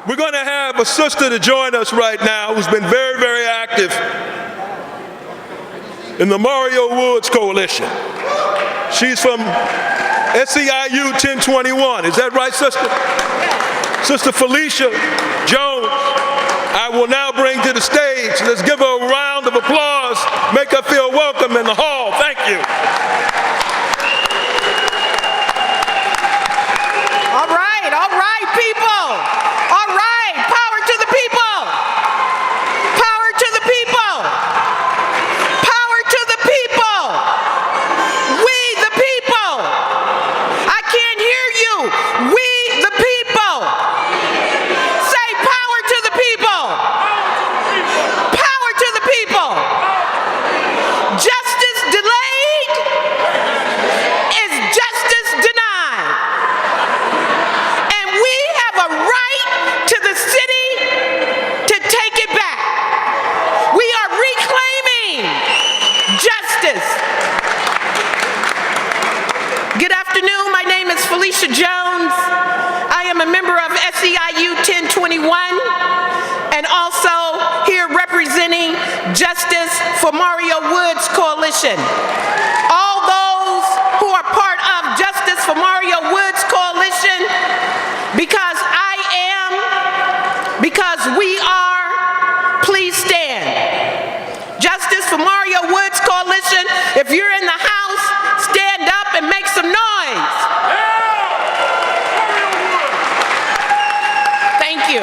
We're going to have a sister to join us right now who's been very, very active in the Mario Woods Coalition. She's from SEIU 1021. Is that right, sister? Sister Phelicia Jones, I will now bring to the stage. Let's give her a round of applause. Make her feel welcome in the hall. Thank you. All right, people. All right, power to the people. Power to the people. Power to the people. We the people. I can't hear you. We the people. Say power to the people. Power to the people. Justice delayed is justice denied. And we have a right to the city to take it back. We are reclaiming justice. Good afternoon. My name is Phelicia Jones. I am a member of SEIU 1021 and also here representing Justice for Mario Woods Coalition. All those who are part of Justice for Mario Woods Coalition, because I am, because we are, please stand. Justice for Mario Woods Coalition, if you're in the house, stand up and make some noise. Thank you.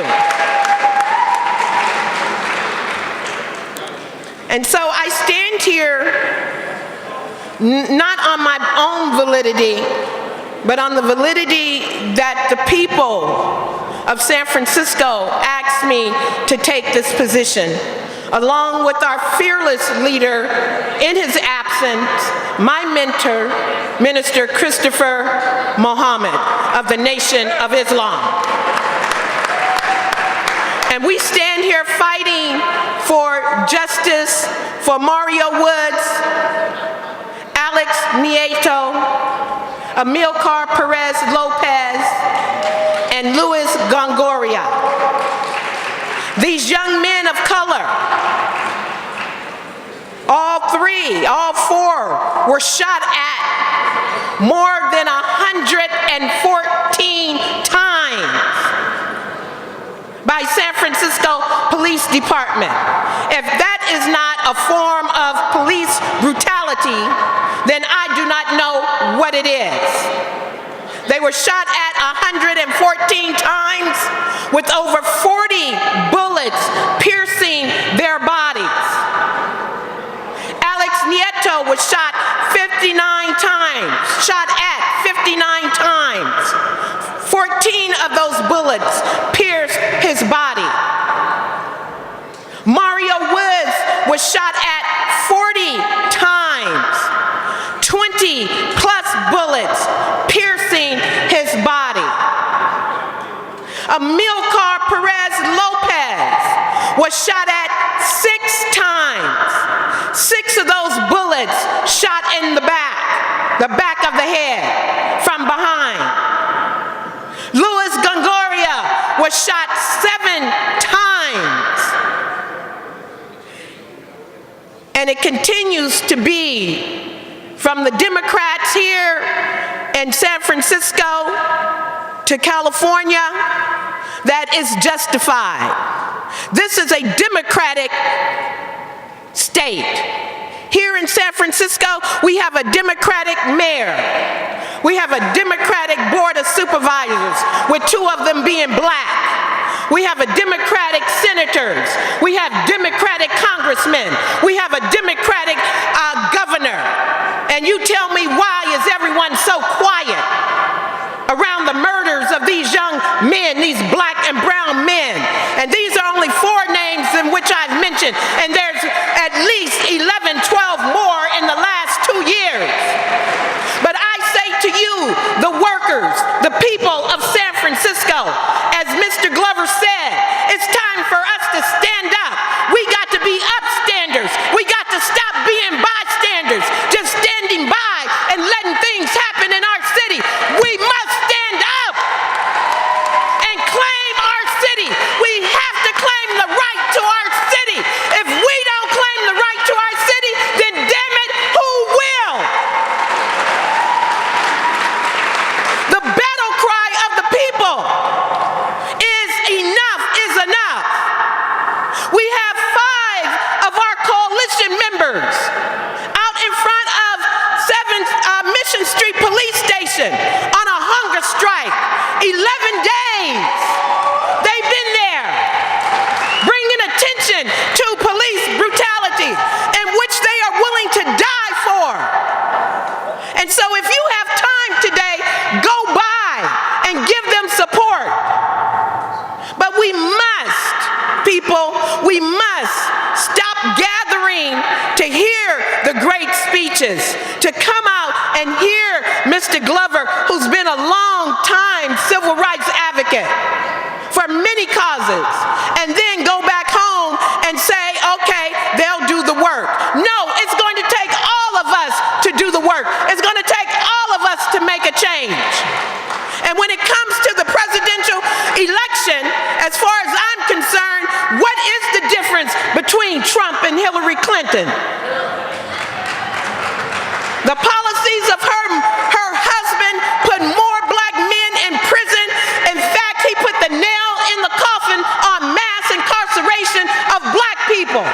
And so I stand here not on my own validity, but on the validity that the people of San Francisco asked me to take this position, along with our fearless leader in his absence, my mentor, Minister Christopher Mohammed of the Nation of Islam. And we stand here fighting for justice for Mario Woods, Alex Nieto, Amilcar Perez Lopez, and Luis Gongoria. These young men of color, all four were shot at more than 114 times by San Francisco Police Department. If that is not a form of police brutality, then I do not know what it is. They were shot at 114 times with over 40 bullets piercing their bodies. Alex Nieto was shot 59 times, shot at 59 times. 14 of those bullets pierced his body. Mario Woods was shot at 40 times, 20 plus bullets piercing his body. Amilcar Perez Lopez was shot at 6 times. 6 of those bullets shot in the back of the head from behind. Luis Gongoria was shot 7 times. And it continues to be, from the Democrats here in San Francisco to California, that is justified. This is a Democratic state. Here in San Francisco, we have a Democratic mayor. We have a Democratic board of supervisors, with 2 of them being black. We have a Democratic senators. We have Democratic congressmen. We have a Democratic governor. And you tell me, why is everyone so quiet around the murders of these young men, these black and brown men? And these are only 4 names in which I've mentioned, and there's at least 11, 12 more in the last 2 years. But I say to you, the workers, the people of San Francisco, as Mr. Glover said, it's time for us to stand up. We got to be upstanders. We got to stop being bystanders, just standing by and letting things happen in our city. We must stand up and claim our city people, we must stop gathering to hear the great speeches, to come out and hear Mr. Glover, who's been a long-time civil rights advocate for many causes, and then go back home and say, okay, they'll do the work. No, it's going to take all of us to do the work. It's going to take all of us to make a change. And when it comes to the presidential election, as far as I'm concerned, what is the difference between Trump and Hillary Clinton? The policies of her husband put more black men in prison. In fact, he put the nail in the coffin on mass incarceration of black people.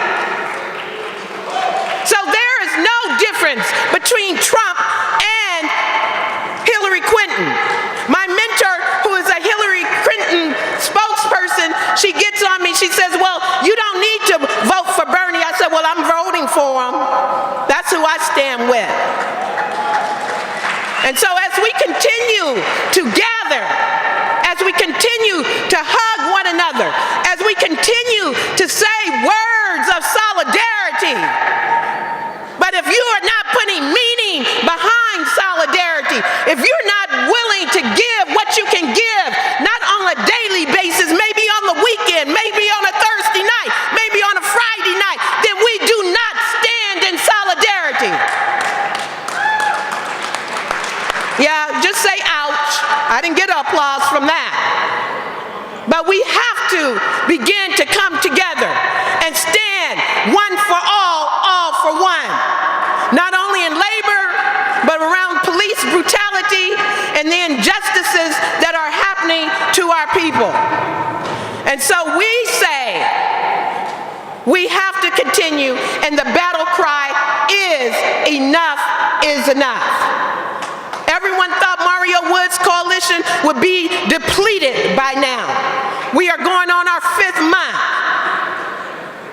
So there is no difference between Trump and Hillary Clinton. My mentor, who is a Hillary Clinton spokesperson, she gets on me, she says, well, you don't need to vote for Bernie. I said, well, I'm voting for him. That's who I stand with. And so as we continue to gather, as we continue to hug one another, as we continue to say words of solidarity, but if you are not putting meaning behind solidarity, if you're not willing to give what you can give, not on a daily basis, maybe on the weekend, maybe on a Thursday night, maybe on a Friday night, then we do not stand in solidarity. Yeah, just say ouch. I didn't get applause from that. But we have to begin to come together and stand one for all for one. Not only in labor, but around police brutality and the injustices that are happening to our people. And so we say we have to continue, and the battle cry is enough is enough. Everyone thought Mario Woods' coalition would be depleted by now. We are going on our 5th month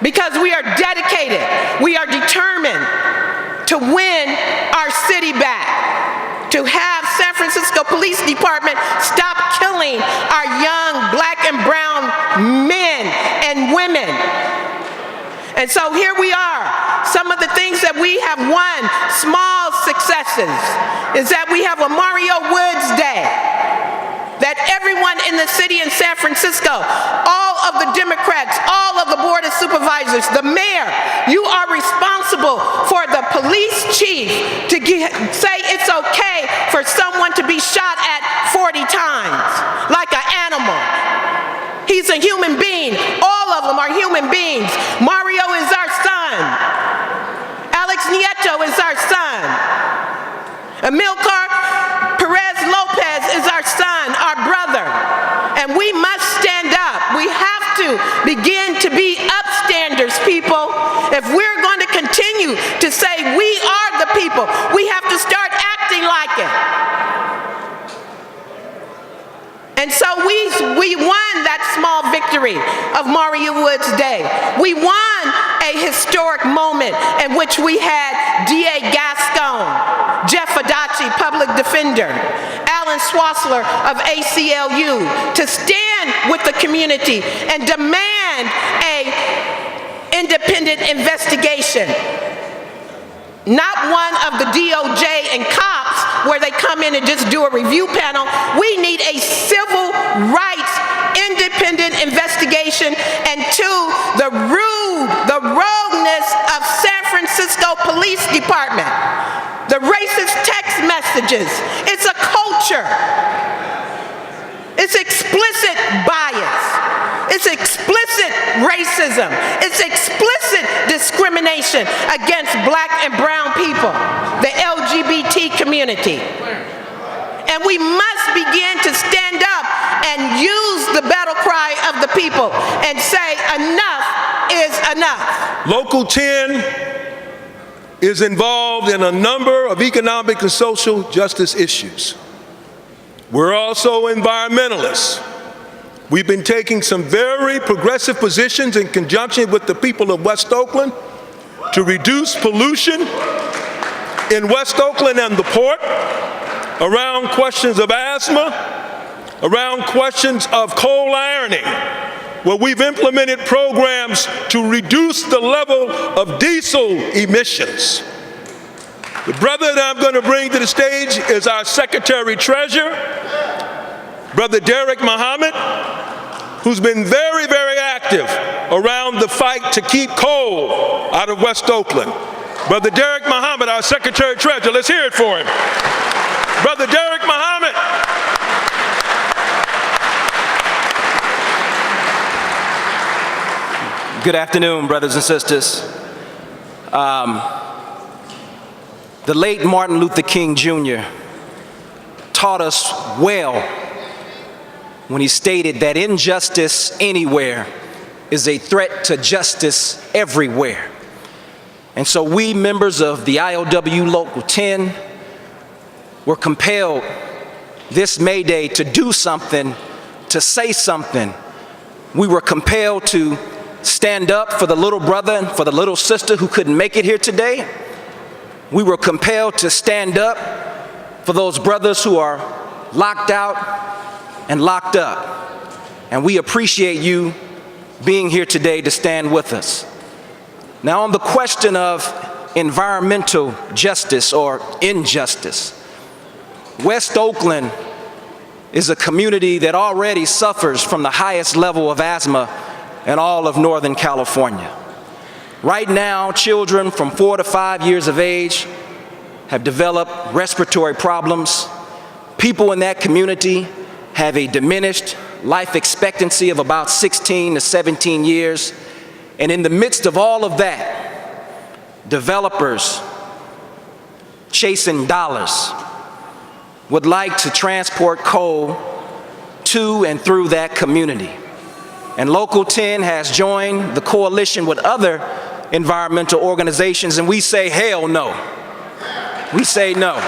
because we are dedicated, we are determined to win our city back, to have San Francisco Police Department stop killing our young black and brown men and women. And so here we are. Some of the things that we have won, small successes, is that we have a Mario Woods Day, that everyone in the city in San Francisco, all of the Democrats, all of the Board of Supervisors, the mayor, you are responsible for the police chief to say it's okay for someone to be shot at 40 times, like an animal. He's a human being. All of them are human beings. Mario is our son. Alex Nieto is our son. Amilcar Perez Lopez is our son, our brother. And we must stand up. We have to begin to be upstanders, people. If we're going to continue to say we are the people, we have to start acting like it. And so we won that small victory of Mario Woods Day. We won a historic moment in which we had D.A. Gascon, Jeff Adachi, public defender, Alan Swassler of ACLU, to stand with the community and demand an independent investigation. Not one of the DOJ and cops where they come in and just do a review panel. We need a civil rights independent investigation into the rogueness of San Francisco Police Department. The racist text messages. It's a culture. It's explicit bias. It's explicit racism. It's explicit discrimination against black and brown people, the LGBT community. And we must begin to stand up and use the battle cry of the people and say enough is enough. Local 10 is involved in a number of economic and social justice issues. We're also environmentalists. We've been taking some very progressive positions in conjunction with the people of West Oakland to reduce pollution in West Oakland and the port, around questions of asthma, around questions of coal ironing, where we've implemented programs to reduce the level of diesel emissions. The brother that I'm going to bring to the stage is our Secretary Treasurer, Brother Derrick Muhammad, who's been very, very active around the fight to keep coal out of West Oakland. Brother Derrick Muhammad, our Secretary Treasurer, let's hear it for him. Brother Derrick Muhammad. Good afternoon, brothers and sisters. The late Martin Luther King Jr. taught us well when he stated that injustice anywhere is a threat to justice everywhere. And so we, members of the ILWU Local 10, were compelled this May Day to do something, to say something. We were compelled to stand up for the little brother and for the little sister who couldn't make it here today. We were compelled to stand up for those brothers who are locked out and locked up. And we appreciate you being here today to stand with us. Now, on the question of environmental justice or injustice, West Oakland is a community that already suffers from the highest level of asthma in all of Northern California. Right now, children from 4 to 5 years of age have developed respiratory problems. People in that community have a diminished life expectancy of about 16 to 17 years. And in the midst of all of that, developers chasing dollars would like to transport coal to and through that community. And Local 10 has joined the coalition with other environmental organizations, and we say hell no. We say no.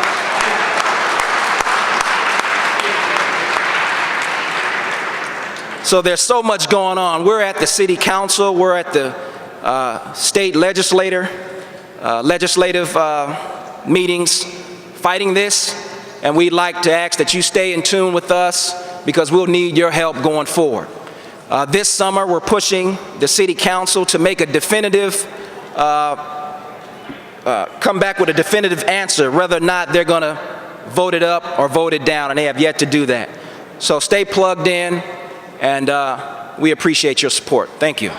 So there's so much going on. We're at the city council, we're at the state legislative meetings fighting this, and we'd like to ask that you stay in tune with us because we'll need your help going forward. This summer, we're pushing the city council to make a definitive, come back with a definitive answer, whether or not they're gonna vote it up or vote it down, and they have yet to do that. So stay plugged in, and we appreciate your support. Thank you.